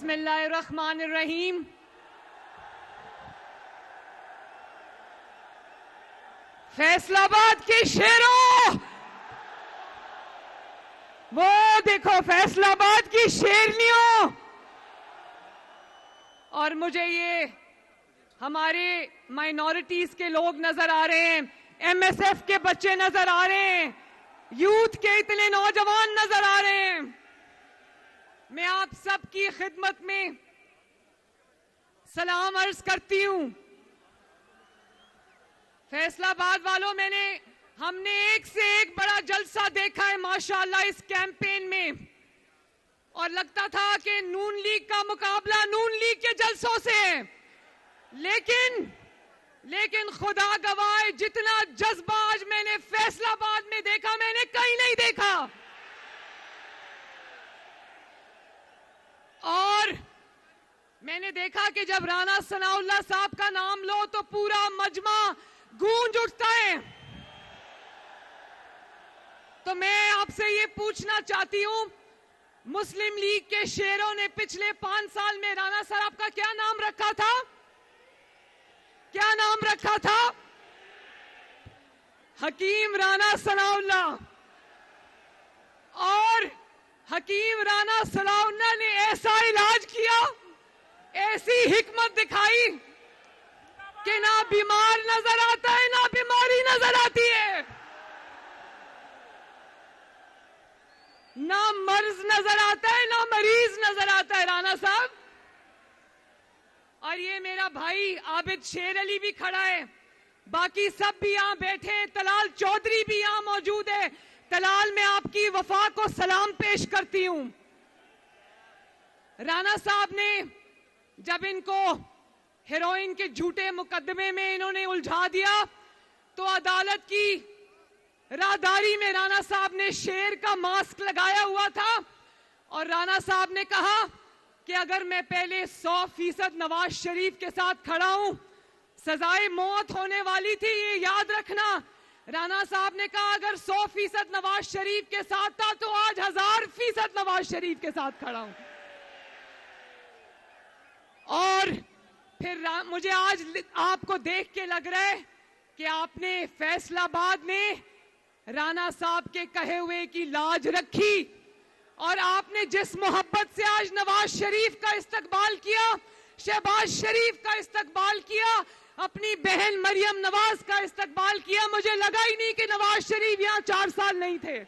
बिस्मिल्लाहिर्रहमानिर्रहीम। फैसलाबाद के शेरों, वो देखो फैसलाबाद की शेरनियों। और मुझे ये हमारे माइनॉरिटीज के लोग नजर आ रहे हैं, एमएसएफ के बच्चे नजर आ रहे हैं, यूथ के इतने नौजवान नजर आ रहे हैं। मैं आप सबकी खिदमत में सलाम अर्ज करती हूं। फैसलाबाद वालों, हमने एक से एक बड़ा जलसा देखा है माशाअल्लाह इस कैंपेन में, और लगता था कि नून लीग का मुकाबला नून लीग के जलसों से है। लेकिन खुदा गवाह, जितना जज्बा आज मैंने फैसलाबाद में देखा मैंने कहीं नहीं देखा। और मैंने देखा कि जब राणा सनाउल्लाह साहब का नाम लो तो पूरा मजमा गूंज उठता है। तो मैं आपसे ये पूछना चाहती हूं, मुस्लिम लीग के शेरों ने पिछले 5 साल में राणा साहब का क्या नाम रखा था? क्या नाम रखा था? हकीम राणा सनाउल्लाह। और हकीम राणा सनाउल्लाह ने ऐसा इलाज किया, ऐसी हिकमत दिखाई कि ना बीमार नजर आता है ना बीमारी नजर आती है, ना मर्ज नजर आता है ना मरीज नजर आता है राणा साहब। और ये मेरा भाई आबिद शेर अली भी खड़ा है, बाकी सब भी यहां बैठे हैं, तलाल चौधरी भी यहां मौजूद है। तलाल, मैं आपकी वफा को सलाम पेश करती हूं। राणा साहब ने जब इनको हेरोइन के झूठे मुकदमे में इन्होंने उलझा दिया तो अदालत की राहदारी में राणा साहब ने शेर का मास्क लगाया हुआ था, और राणा साहब ने कहा कि अगर मैं पहले 100% नवाज शरीफ के साथ खड़ा हूं, सजाए मौत होने वाली थी, ये याद रखना। राणा साहब ने कहा अगर 100% नवाज शरीफ के साथ था तो आज 1000% नवाज शरीफ के साथ खड़ा हूं। और फिर मुझे आज आपको देख के लग रहा है कि आपने फैसलाबाद में राणा साहब के कहे हुए की लाज रखी, और आपने जिस मोहब्बत से आज नवाज शरीफ का इस्तकबाल किया, शहबाज शरीफ का इस्तकबाल किया, अपनी बहन मरियम नवाज का इस्तकबाल किया, मुझे लगा ही नहीं कि नवाज शरीफ यहां 4 साल नहीं थे।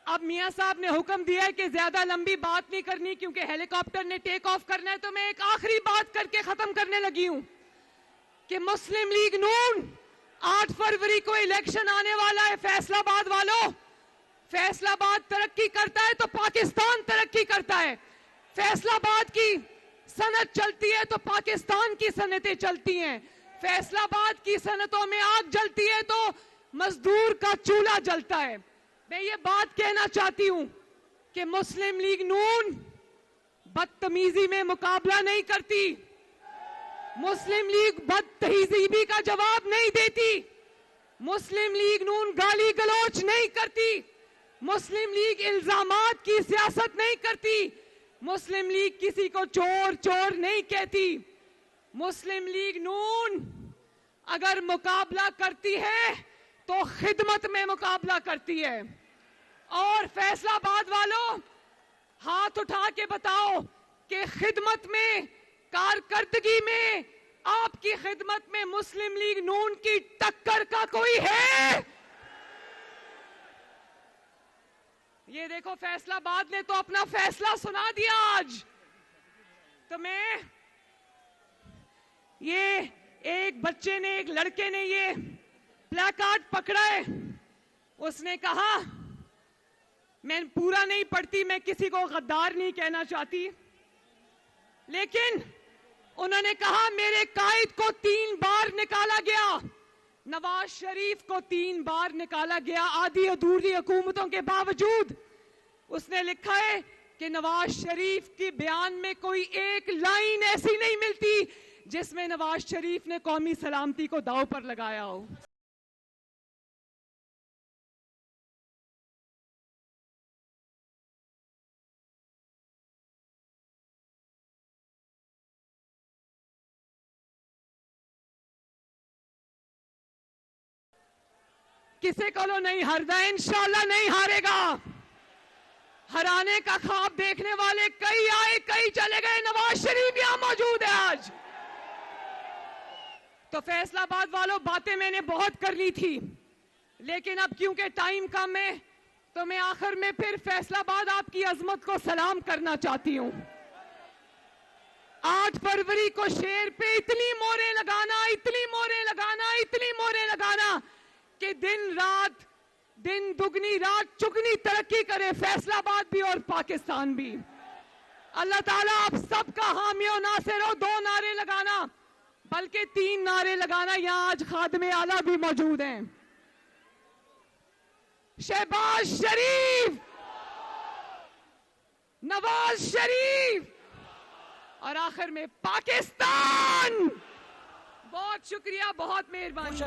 अब मियां साहब ने हुक्म दिया है कि ज्यादा लंबी बात नहीं करनी क्योंकि हेलीकॉप्टर ने टेक ऑफ करना है, तो मैं एक आखिरी बात करके खत्म करने लगी हूं कि मुस्लिम लीग नून 8 फरवरी को इलेक्शन आने वाला है। फैसलाबाद वालों, फैसलाबाद तरक्की करता है तो पाकिस्तान तरक्की करता है। फैसलाबाद की सनत चलती है तो पाकिस्तान की सनतें चलती हैं। फैसलाबाद की सनतों में आग जलती है तो मजदूर का चूल्हा जलता है। मैं ये बात कहना चाहती हूं कि मुस्लिम लीग नून बदतमीजी में मुकाबला नहीं करती, मुस्लिम लीग बदतहजीबी का जवाब नहीं देती, मुस्लिम लीग नून गाली गलौच नहीं करती, मुस्लिम लीग इल्जामात की सियासत नहीं करती, मुस्लिम लीग किसी को चोर चोर नहीं कहती। मुस्लिम लीग नून अगर मुकाबला करती है तो खिदमत में मुकाबला करती है। और फैसलाबाद वालों, हाथ उठा के बताओ कि खिदमत में, कारकर्दगी में, आपकी खिदमत में मुस्लिम लीग नून की टक्कर का कोई है? ये देखो फैसलाबाद ने तो अपना फैसला सुना दिया आज। तो मैं ये एक बच्चे ने, एक लड़के ने ये प्लेकार्ड पकड़ा है, उसने कहा, मैं पूरा नहीं पढ़ती, मैं किसी को गद्दार नहीं कहना चाहती, लेकिन उन्होंने कहा मेरे कायद को 3 बार निकाला गया, नवाज शरीफ को 3 बार निकाला गया आधी अधूरी हुकूमतों के बावजूद। उसने लिखा है कि नवाज शरीफ के बयान में कोई एक लाइन ऐसी नहीं मिलती जिसमें नवाज शरीफ ने कौमी सलामती को दांव पर लगाया हो। किसी को नहीं हारदा, इंशाल्लाह नहीं हारेगा। हराने का ख्वाब देखने वाले कई आए कई चले गए, नवाज शरीफ यहां मौजूद है आज। तो फैसलाबाद वालों, बातें मैंने बहुत कर ली थी, लेकिन अब क्योंकि टाइम कम है तो मैं आखिर में फिर फैसलाबाद आपकी अजमत को सलाम करना चाहती हूं। 8 फरवरी को शेर पे इतनी मोहरें लगाना, इतनी मोहरें लगाना, इतनी मोहरें लगाना कि दिन दुगनी रात चुगनी तरक्की करे फैसलाबाद भी और पाकिस्तान भी। अल्लाह ताला आप सबका हामी और नासिर हो। 2 नारे लगाना, बल्कि 3 नारे लगाना। यहां आज खादिम आला भी मौजूद हैं। शहबाज शरीफ, नवाज शरीफ और आखिर में पाकिस्तान। बहुत शुक्रिया, बहुत मेहरबानी।